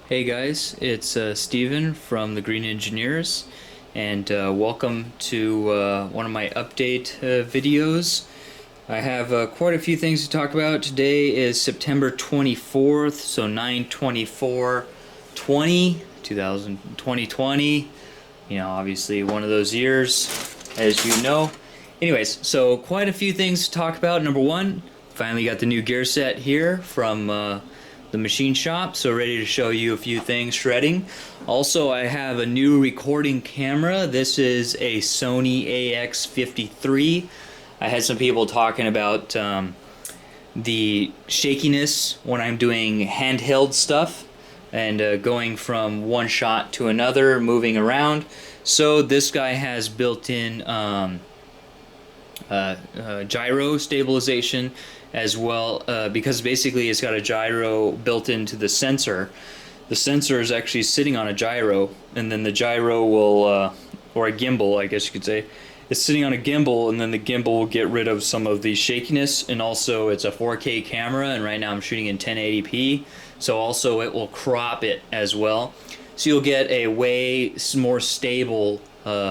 Hey guys, it's Steven from the Green Engineers, and welcome to one of my update videos. I have quite a few things to talk about. Today is September 24th, so 9/24/20, 2020. You know, obviously one of those years, as you know. Anyways, so quite a few things to talk about. Number one, finally got the new gear set here from the machine shop, so ready to show you a few things shredding. Also, I have a new recording camera. This is a Sony AX53. I had some people talking about the shakiness when I'm doing handheld stuff and going from one shot to another, moving around. So this guy has built-in gyro stabilization as well, because basically it's got a gyro built into the sensor. The sensor is actually sitting on a gyro, and then the gyro will, or a gimbal, I guess you could say, it's sitting on a gimbal, and then the gimbal will get rid of some of the shakiness. And also it's a 4K camera, and right now I'm shooting in 1080p, so also it will crop it as well, so you'll get a way more stable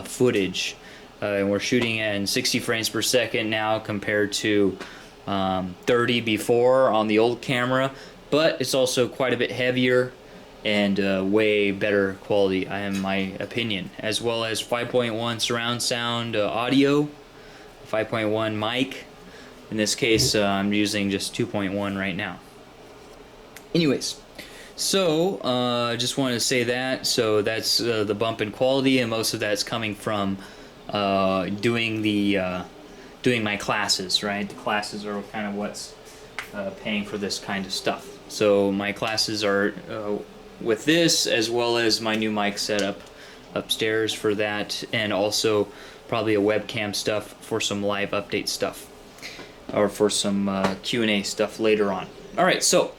footage. And we're shooting in 60 frames per second now compared to 30 before on the old camera, but it's also quite a bit heavier and way better quality, in my opinion, as well as 5.1 surround sound audio, 5.1 mic. In this case, I'm using just 2.1 right now. Anyways, so just wanted to say that. So that's the bump in quality, and most of that's coming from doing my classes, right? The classes are kind of what's paying for this kind of stuff. So my classes are with this, as well as my new mic setup upstairs for that, and also probably a webcam stuff for some live update stuff, or for some Q&A stuff later on. All right, so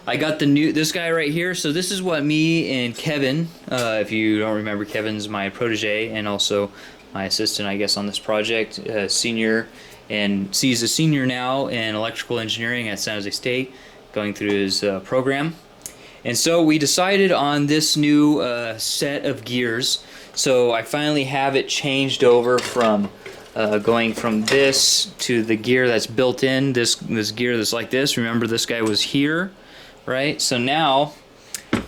I got this guy right here. So this is what me and Kevin, if you don't remember, Kevin's my protege and also my assistant, I guess, on this project, senior, and he's a senior now in electrical engineering at San Jose State, going through his program. And so we decided on this new set of gears. So I finally have it changed over from going from this to the gear that's built in, this gear that's like this. Remember, this guy was here, right? So now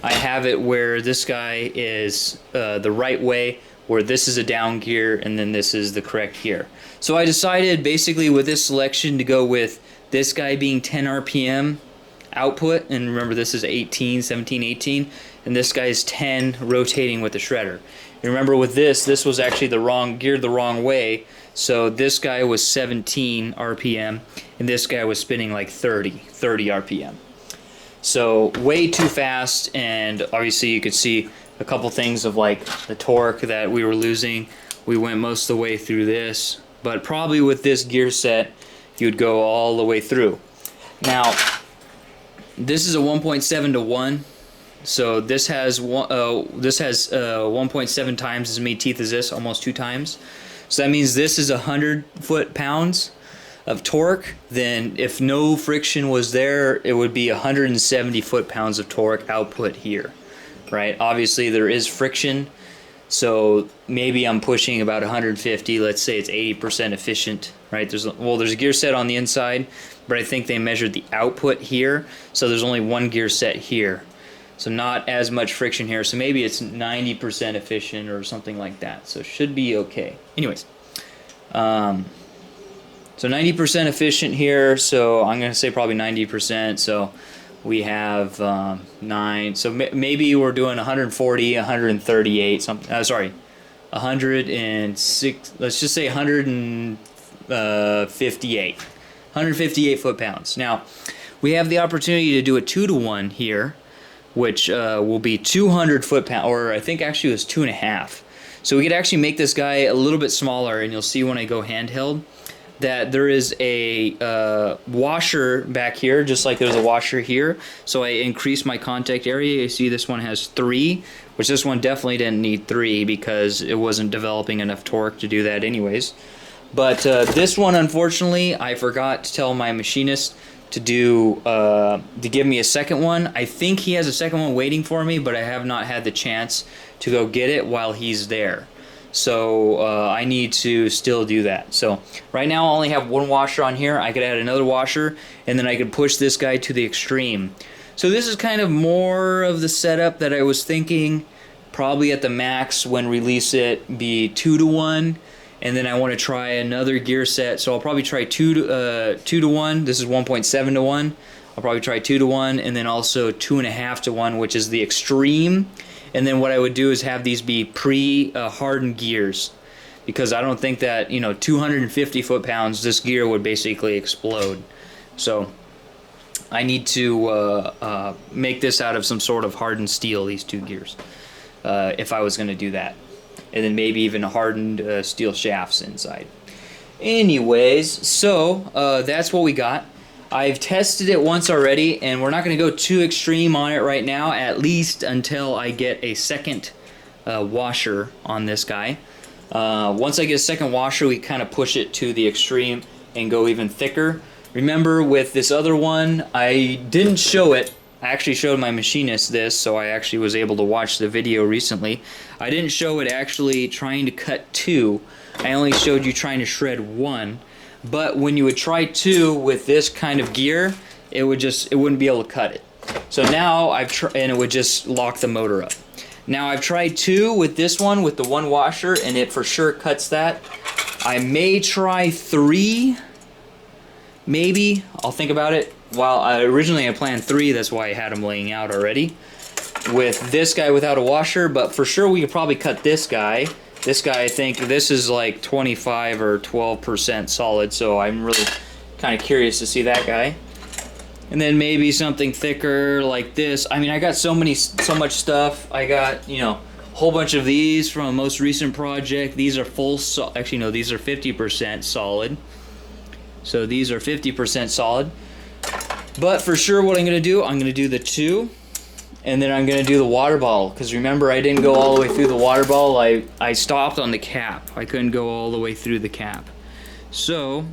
I have it where this guy is the right way, where this is a down gear and then this is the correct gear. So I decided basically with this selection to go with this guy being 10 RPM output, and remember this is 18, 17, 18, and this guy is 10 rotating with the shredder. And remember with this was actually the wrong geared the wrong way, so this guy was 17 RPM and this guy was spinning like 30 RPM. So way too fast, and obviously you could see a couple things of like the torque that we were losing. We went most of the way through this, but probably with this gear set you'd go all the way through. Now this is a 1.7 to 1, so this has 1.7 times as many teeth as this, almost 2 times. So that means this is 100 foot-pounds of torque. Then if no friction was there, it would be 170 foot-pounds of torque output here, right? Obviously there is friction, so maybe I'm pushing about 150. Let's say it's 80% efficient, right? There's a gear set on the inside, but I think they measured the output here, so there's only one gear set here, so not as much friction here. So maybe it's 90% efficient or something like that, so it should be okay. Anyways, so 90% efficient here, so I'm gonna say probably 90%. So we have 9, so maybe we're doing 140, 138, something. Sorry, 106. Let's just say 158 foot-pounds. Now we have the opportunity to do a 2 to 1 here, which will be 200 foot-pounds, or I think actually it was 2.5. So we could actually make this guy a little bit smaller, and you'll see when I go handheld that there is a washer back here, just like there's a washer here. So I increased my contact area. You see this one has 3, which this one definitely didn't need 3 because it wasn't developing enough torque to do that anyways. But this one, unfortunately, I forgot to tell my machinist to do to give me a second one. I think he has a second one waiting for me, but I have not had the chance to go get it while he's there. So I need to still do that. So right now I only have one washer on here. I could add another washer, and then I could push this guy to the extreme. So this is kind of more of the setup that I was thinking. Probably at the max when release it be 2-to-1, and then I want to try another gear set. So I'll probably try 2-to-1. This is 1.7-to-1. I'll probably try 2-to-1, and then also 2.5-to-1, which is the extreme. And then what I would do is have these be pre-hardened gears, because I don't think that, you know, 250 foot-pounds, this gear would basically explode. So I need to make this out of some sort of hardened steel, these two gears, if I was going to do that. And then maybe even hardened steel shafts inside. Anyways, so that's what we got. I've tested it once already, and we're not going to go too extreme on it right now, at least until I get a second washer on this guy. Once I get a second washer, we kind of push it to the extreme and go even thicker. Remember, with this other one, I didn't show it. I actually showed my machinist this, so I actually was able to watch the video recently. I didn't show it actually trying to cut 2. I only showed you trying to shred 1. But when you would try 2 with this kind of gear, it wouldn't be able to cut it. So now and it would just lock the motor up. Now I've tried 2 with this one, with the one washer, and it for sure cuts that. I may try 3, maybe. I'll think about it. While originally I planned 3, that's why I had them laying out already. With this guy without a washer, but for sure we could probably cut this guy. This guy, I think this is like 25 or 12% solid, so I'm really kind of curious to see that guy. And then maybe something thicker like this. I mean, I got so much stuff. I got, you know, a whole bunch of these from a most recent project. These are actually no, these are 50% solid. So these are 50% solid. But for sure what I'm going to do the 2. And then I'm going to do the water bottle, because remember, I didn't go all the way through the water bottle. I stopped on the cap. I couldn't go all the way through the cap. So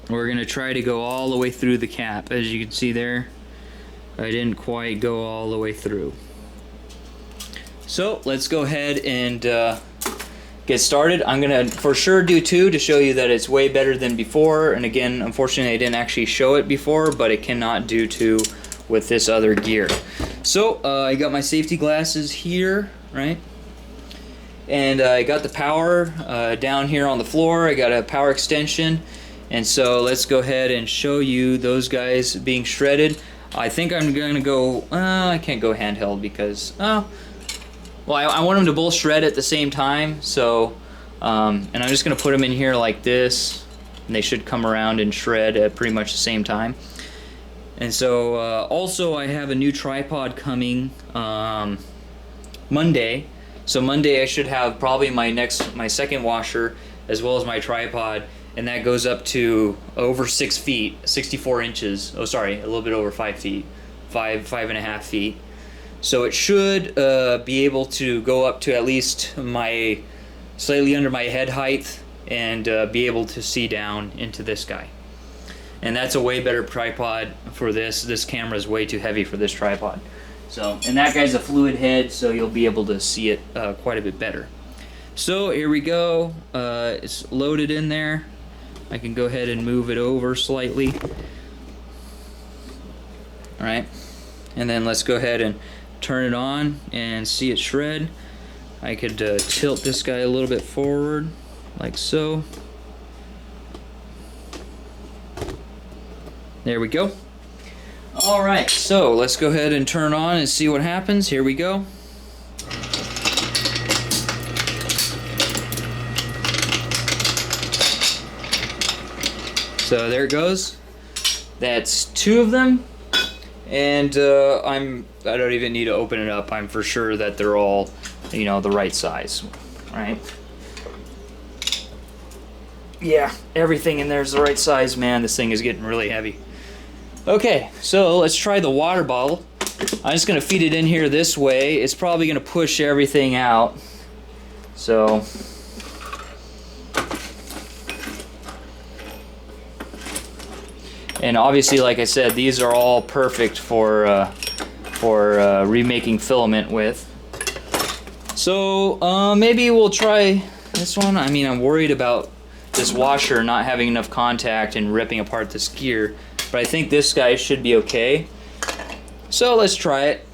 we're going to try to go all the way through the cap. As you can see there, I didn't quite go all the way through. So let's go ahead and get started. I'm going to for sure do 2 to show you that it's way better than before. And again, unfortunately, I didn't actually show it before, but it cannot do 2 with this other gear. So I got my safety glasses here, right? And I got the power down here on the floor. I got a power extension. And so let's go ahead and show you those guys being shredded. I think I'm going to go, I can't go handheld because, well, I want them to both shred at the same time. So, and I'm just going to put them in here like this. And they should come around and shred at pretty much the same time. And so also I have a new tripod coming Monday. So Monday I should have probably my second washer as well as my tripod, and that goes up to over 6 feet, 64 inches. Oh, sorry, a little bit over 5 feet, 5.5 feet. So it should be able to go up to at least slightly under my head height and be able to see down into this guy. And that's a way better tripod for this. This camera is way too heavy for this tripod. So, and that guy's a fluid head, so you'll be able to see it quite a bit better. So here we go. It's loaded in there. I can go ahead and move it over slightly. All right. And then let's go ahead and turn it on and see it shred. I could tilt this guy a little bit forward, like so. There we go. All right, so let's go ahead and turn on and see what happens. Here we go. So there it goes. That's 2 of them. And I don't even need to open it up. I'm for sure that they're all, you know, the right size, right? Yeah, everything in there is the right size, man. This thing is getting really heavy. Okay, so let's try the water bottle. I'm just going to feed it in here this way. It's probably going to push everything out. So, And obviously, like I said, these are all perfect for remaking filament with. So maybe we'll try this one. I mean, I'm worried about this washer not having enough contact and ripping apart this gear, but I think this guy should be okay. So let's try it.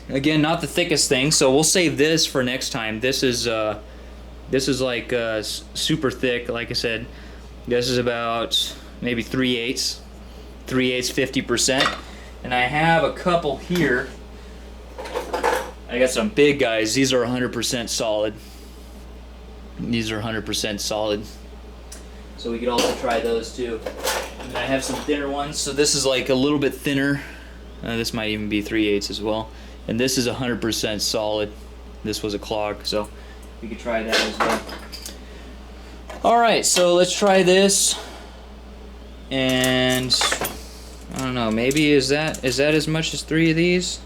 Again, not the thickest thing, so we'll save this for next time. This is like super thick. Like I said, this is about maybe 3/8, 50%. And I have a couple here. I got some big guys. These are 100% solid. These are 100% solid. So we could also try those too. And I have some thinner ones. So this is like a little bit thinner. This might even be 3/8 as well. And this is 100% solid. This was a clog, so we could try that as well. Alright, so let's try this. And I don't know, maybe is that as much as 3 of these?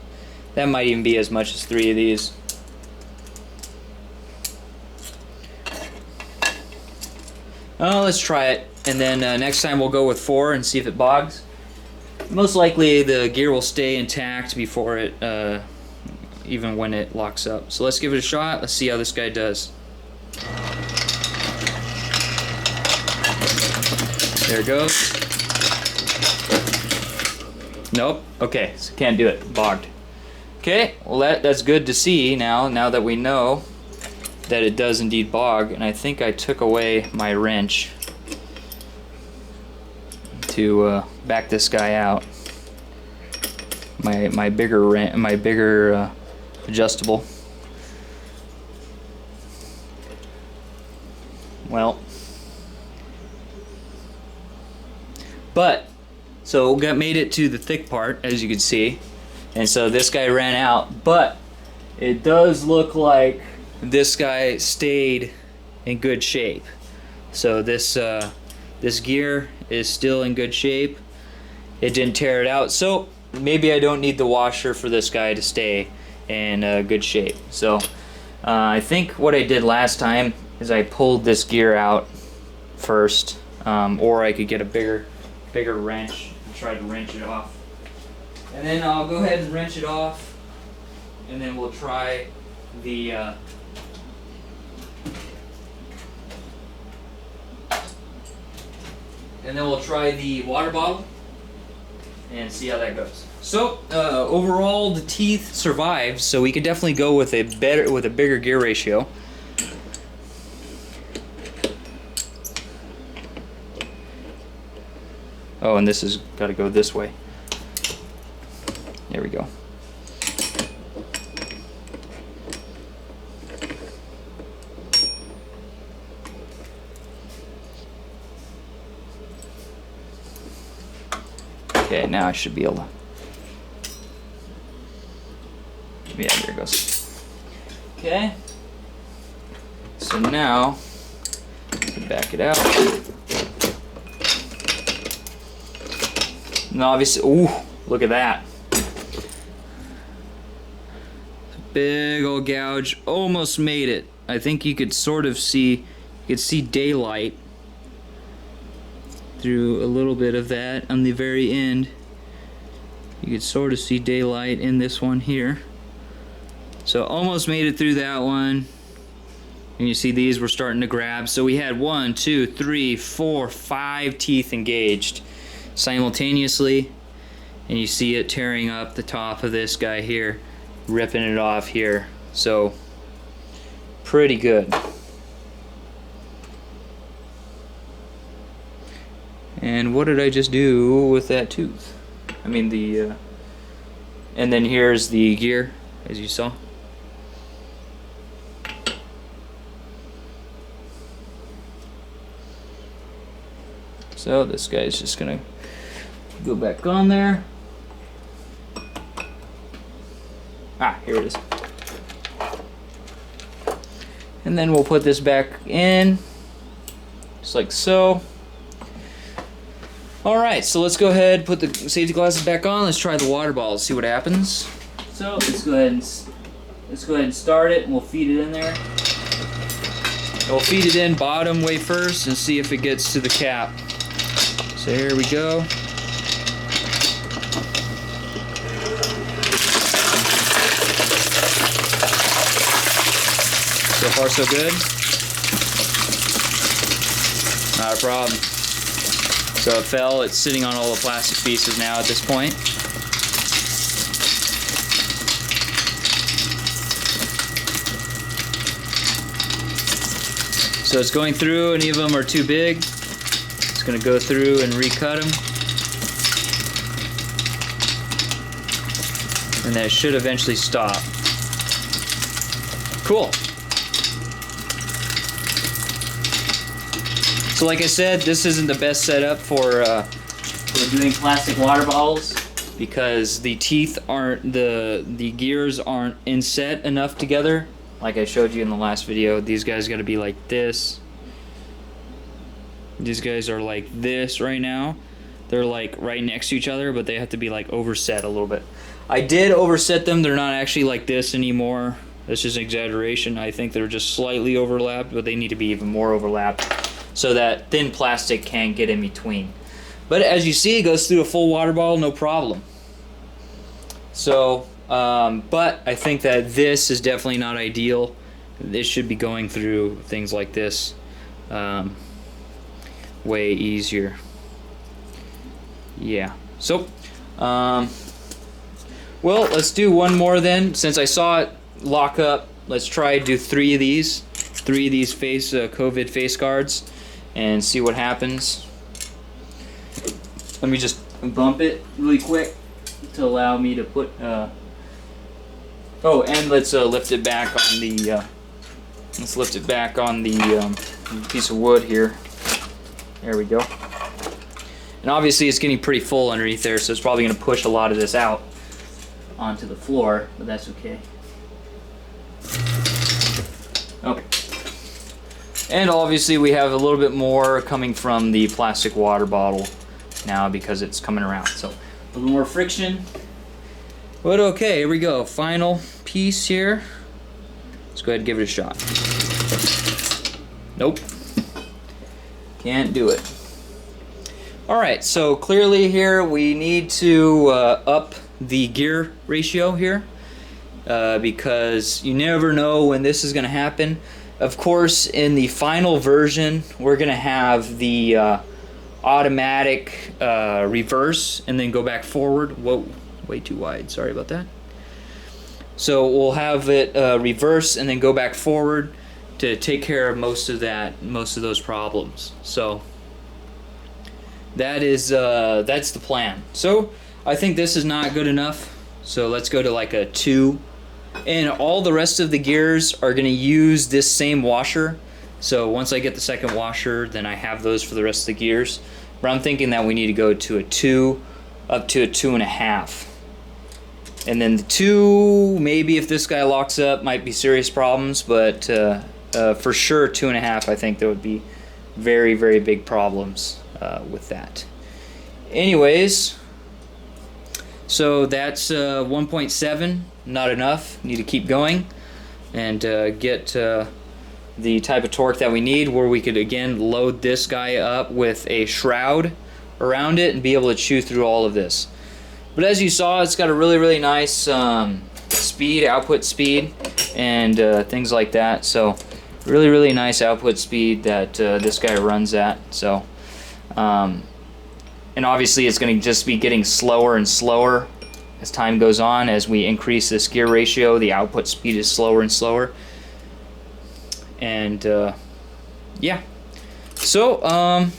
That might even be as much as 3 of these. Let's try it, and then next time we'll go with 4 and see if it bogs. Most likely the gear will stay intact before it, even when it locks up. So let's give it a shot. Let's see how this guy does. There it goes. Nope. Okay, so can't do it. Bogged. Okay, well that's good to see now that we know that it does indeed bog. And I think I took away my wrench to back this guy out. My bigger adjustable. Well, but so made it to the thick part, as you can see, and so this guy ran out. But it does look like this guy stayed in good shape. So this gear is still in good shape. It didn't tear it out. So maybe I don't need the washer for this guy to stay in good shape. So I think what I did last time is I pulled this gear out first, or I could get a bigger wrench and try to wrench it off. And then I'll go ahead and wrench it off, and then we'll try the water bottle and see how that goes. So overall, the teeth survived, so we could definitely go with a bigger gear ratio. Oh, and this has got to go this way. There we go. Okay, now I should be able to. Yeah, there it goes. Okay. So now, back it out. And obviously, ooh, look at that. Big old gouge, almost made it. I think you could sort of see, you could see daylight through a little bit of that on the very end. You could sort of see daylight in this one here. So almost made it through that one. And you see these were starting to grab. So we had 1, 2, 3, 4, 5 teeth engaged simultaneously, and you see it tearing up the top of this guy here, ripping it off here. So pretty good. And what did I just do with that tooth? I mean and then here's the gear, as you saw. So this guy's just gonna go back on there. Ah, here it is. And then we'll put this back in, just like so. Alright, so let's go ahead, put the safety glasses back on. Let's try the water bottle, see what happens. So let's go ahead and start it, and we'll feed it in there. We'll feed it in bottom way first and see if it gets to the cap. So here we go. So far so good. Not a problem. So it fell, it's sitting on all the plastic pieces now at this point. So it's going through, any of them are too big. It's going to go through and recut them. And that should eventually stop. Cool. So like I said, this isn't the best setup for doing plastic water bottles because the teeth aren't, the gears aren't inset enough together. Like I showed you in the last video, these guys got to be like this. These guys are like this right now. They're like right next to each other, but they have to be like overset a little bit. I did overset them. They're not actually like this anymore. That's just an exaggeration. I think they're just slightly overlapped, but they need to be even more overlapped so that thin plastic can't get in between. But as you see, it goes through a full water bottle, no problem. So, but I think that this is definitely not ideal. This should be going through things like this way easier. Yeah. So, well, let's do one more then. Since I saw it lock up, let's try to do three of these face COVID face guards and see what happens. Let me just bump it really quick to allow me to put oh, and let's lift it back on the piece of wood here. There we go. And obviously it's getting pretty full underneath there, so it's probably going to push a lot of this out onto the floor, but that's okay. Okay. And obviously we have a little bit more coming from the plastic water bottle now because it's coming around. So a little more friction. But okay, here we go. Final piece here. Let's go ahead and give it a shot. Nope. Can't do it. Alright, so clearly here we need to up the gear ratio here because you never know when this is going to happen. Of course, in the final version, we're going to have the automatic reverse and then go back forward. Whoa, way too wide. Sorry about that. So we'll have it reverse and then go back forward to take care of most of those problems. So that is that's the plan. So I think this is not good enough. So let's go to like a 2. And all the rest of the gears are going to use this same washer. So once I get the second washer, then I have those for the rest of the gears. But I'm thinking that we need to go to a 2 up to a 2.5. And then the 2, maybe if this guy locks up, might be serious problems. But for sure 2.5, I think there would be very, very big problems with that. Anyways, so that's 1.7. Not enough. Need to keep going and get the type of torque that we need, where we could again load this guy up with a shroud around it and be able to chew through all of this. But as you saw, it's got a really, really nice speed, output speed, and things like that. So really, really nice output speed that this guy runs at. So and obviously it's going to just be getting slower and slower as time goes on. As we increase this gear ratio, the output speed is slower and slower. And yeah, so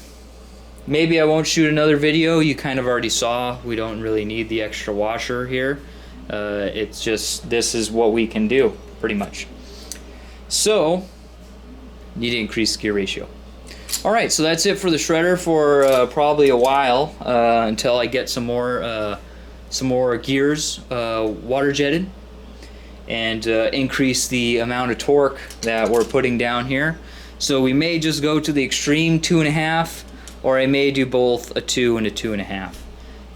maybe I won't shoot another video. You kind of already saw we don't really need the extra washer here. It's just, this is what we can do pretty much. So need to increase the gear ratio. Alright, so that's it for the shredder for probably a while until I get some more gears water jetted and increase the amount of torque that we're putting down here. So we may just go to the extreme 2.5, or I may do both a 2 and a 2.5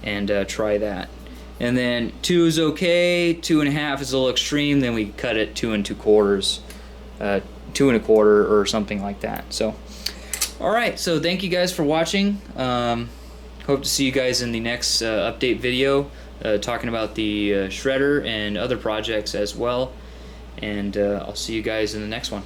and try that. And then 2 is okay, 2.5 is a little extreme, then we cut it 2 2/4, 2 1/4 or something like that. So alright, so thank you guys for watching. Hope to see you guys in the next update video, talking about the shredder and other projects as well. And I'll see you guys in the next one.